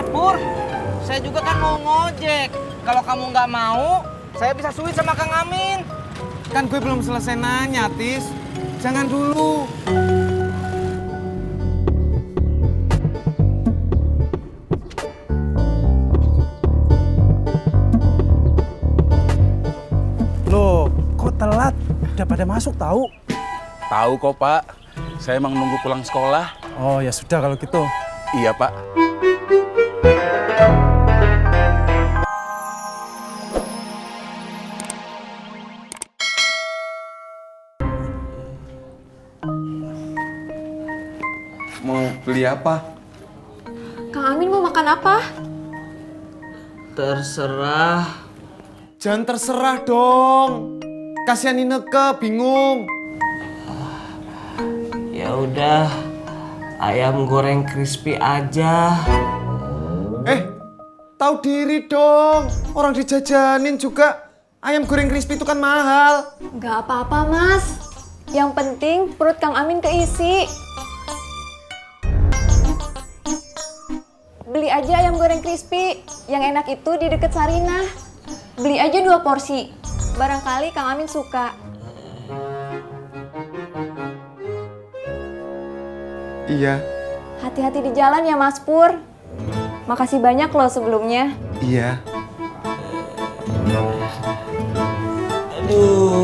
Pur, saya juga kan mau ngojek. Kalau kamu nggak mau, saya bisa suit sama Kang Amin. Kan gue belum selesai nanya, Tis. Jangan dulu. Loh, kok telat? Udah pada masuk tahu? Tahu kok Pak, saya emang nunggu pulang sekolah. Oh ya sudah kalau gitu. Iya Pak. Mau beli apa? Kang Amin mau makan apa? Terserah. Jangan terserah dong. Kasihan Ineke, bingung. Ya udah, ayam goreng crispy aja. Tahu diri dong. Orang dijajanin juga. Ayam goreng crispy itu kan mahal. Gak apa-apa, Mas. Yang penting perut Kang Amin keisi. Beli aja ayam goreng crispy. Yang enak itu di deket Sarinah. Beli aja 2 porsi. Barangkali Kang Amin suka. Iya. Hati-hati di jalan ya, Mas Pur. Makasih banyak loh sebelumnya. Iya. Aduh.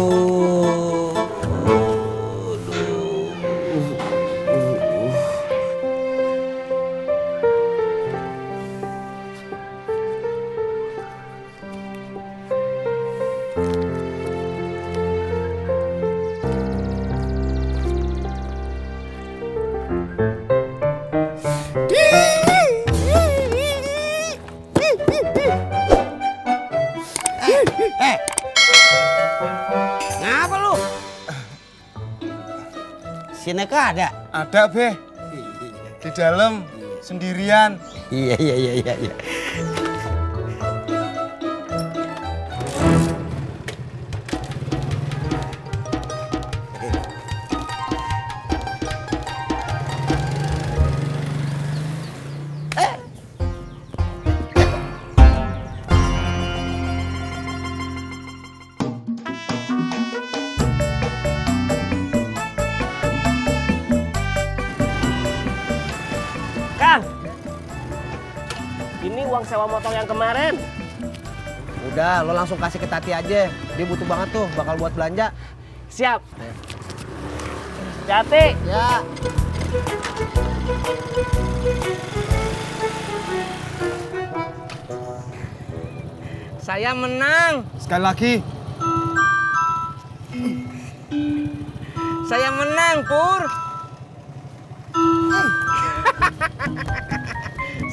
Ngapa lu? Si Neka ada? Ada, Be. Di dalam sendirian. Iya. Kang, ini uang sewa motor yang kemarin. Udah, lo langsung kasih ke Tati aja. Dia butuh banget tuh, bakal buat belanja. Siap. Tati. Ya. Saya menang. Sekali lagi. Saya menang, Pur.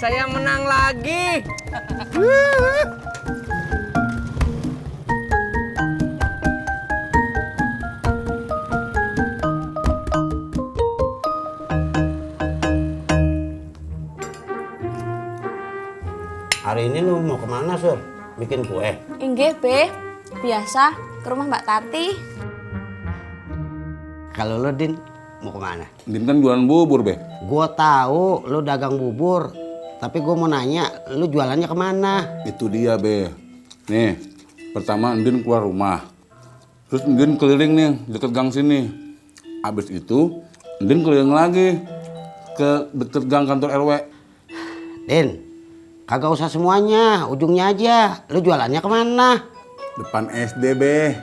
Saya menang lagi. Hari ini lu mau kemana, Sur? Bikin kue? Inggih, Be. Biasa ke rumah Mbak Tati. Kalau lu, Din, mau kemana? Din kan jualan bubur, Be. Gua tahu lu dagang bubur, tapi gua mau nanya, lu jualannya kemana? Itu dia, Be. Nih, pertama Din keluar rumah. Terus Din keliling nih deket gang sini. Abis itu Din keliling lagi ke deket gang kantor RW. Din, kagak usah semuanya, ujungnya aja. Lu jualannya kemana? Depan SD, Be.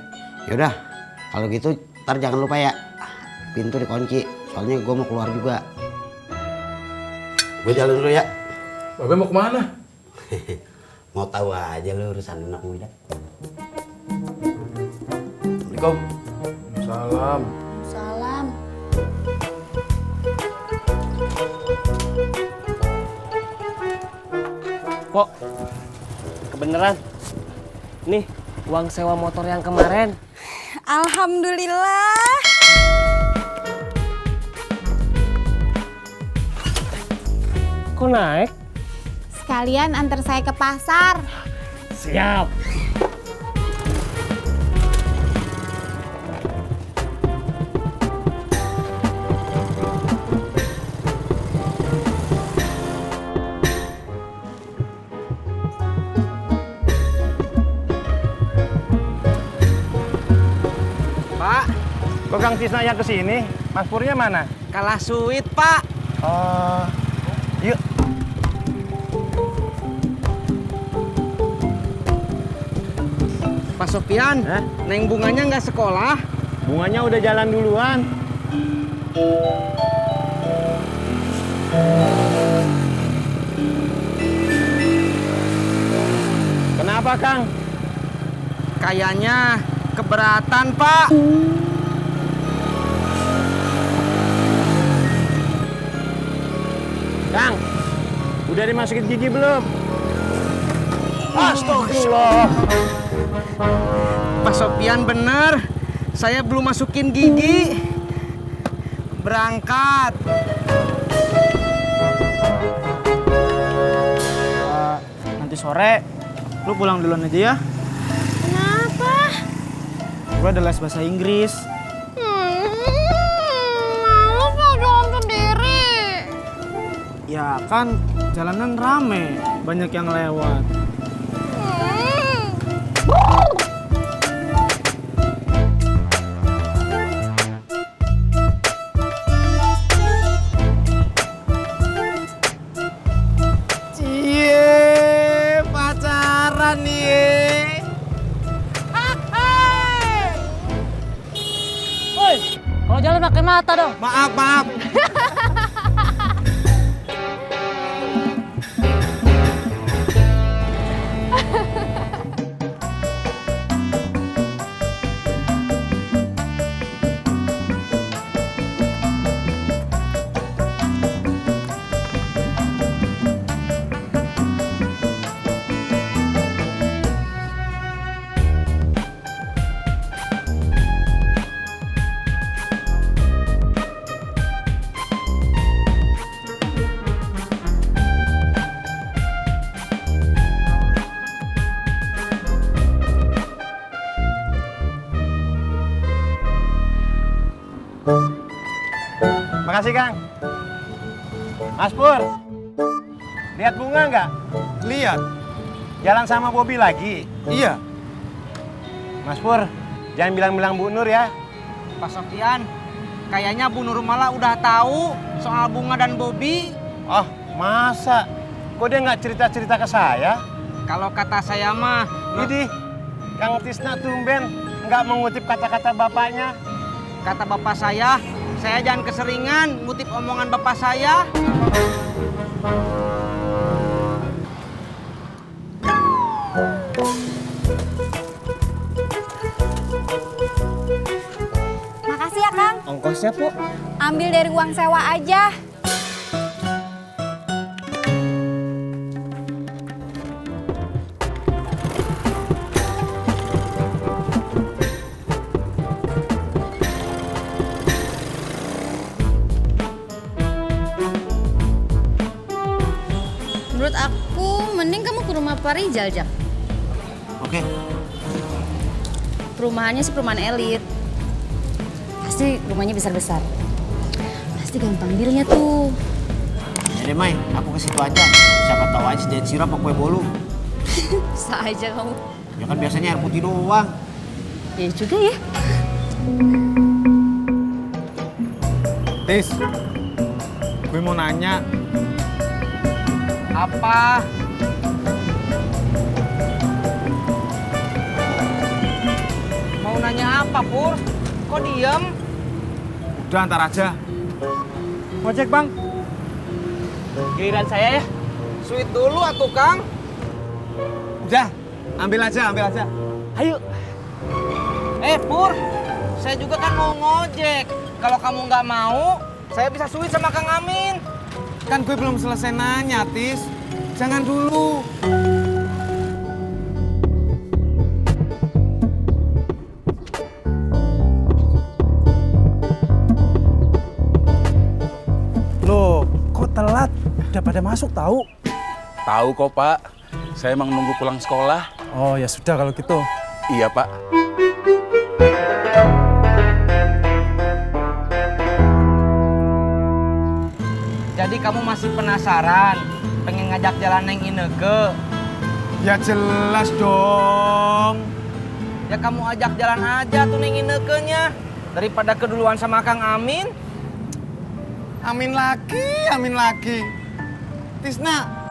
Yaudah, kalau gitu ntar jangan lupa ya, pintu dikunci. Soalnya gua mau keluar juga. Gue jalan dulu ya. Babe mau kemana? Mau tahu aja lu urusan anak muda. Assalamualaikum. Salam. Salam. Kok kebeneran? Nih, uang sewa motor yang kemarin. Alhamdulillah. Kok naik? Sekalian antar saya ke pasar. Siap. Kok Kang Tisnanya kesini? Mas Purnya mana? Kalah suit, Pak. Oh, yuk. Pak Sofian, Neng Bunganya nggak sekolah? Bunganya udah jalan duluan. Kenapa, Kang? Kayaknya keberatan, Pak. Kang, udah dimasukin gigi belum? Astagfirullah. Pak Sofian bener. Saya belum masukin gigi. Berangkat. Nanti sore, lu pulang duluan aja ya. Kenapa? Gue ada les bahasa Inggris. Malu mau jalan sendiri. Ya kan, jalanan rame, banyak yang lewat. Cie, pacaran nih. Woi, kalau jalan pakai mata dong. Maaf, maaf. Makasih, Kang. Mas Pur, lihat bunga nggak? Lihat. Jalan sama Bobby lagi. Iya. Mas Pur, jangan bilang-bilang Bu Nur ya. Pak Sofian, kayaknya Bu Nurmala udah tahu soal Bunga dan Bobby. Ah, masa? Kok dia nggak cerita-cerita ke saya? Kalau kata saya mah, Idih, Kang Tisna tumben nggak mengutip kata-kata bapaknya. kata bapak saya jangan keseringan ngutip omongan bapak saya. Makasih ya, Kang. Ongkosnya, Po. Ambil dari uang sewa aja. Menurut aku, mending kamu ke rumah Pak Rizal, Jak. Oke. Perumahannya sih perumahan elit. Pasti rumahnya besar-besar. Pasti gampang dealnya tuh. Ya deh, Mai, aku ke situ aja. Siapa tahu aja jajan sirap apa kue bolu. Bisa aja kamu. Ya kan biasanya air putih doang. Ya juga ya. Tis, gue mau nanya. Apa? Mau nanya apa, Pur? Kok diem? Udah, antar aja. Ojek, Bang. Giliran saya ya. Sweet dulu atuh, Kang. Udah, ambil aja, ambil aja. Ayo. Pur, saya juga kan mau ngojek. Kalau kamu nggak mau, saya bisa sweet sama Kang Amin. Kan gue belum selesai nanya, Tis. Jangan dulu. Loh, kok telat? Udah pada masuk tahu? Tahu kok, Pak. Saya emang nunggu pulang sekolah. Oh, ya sudah kalau gitu. Iya, Pak. Jadi kamu masih penasaran, pengen ngajak jalan Neng Ineke? Ya jelas dong. Ya kamu ajak jalan aja tuh Neng Inekenya. daripada keduluan sama Kang Amin. Amin lagi, amin lagi. Tisna,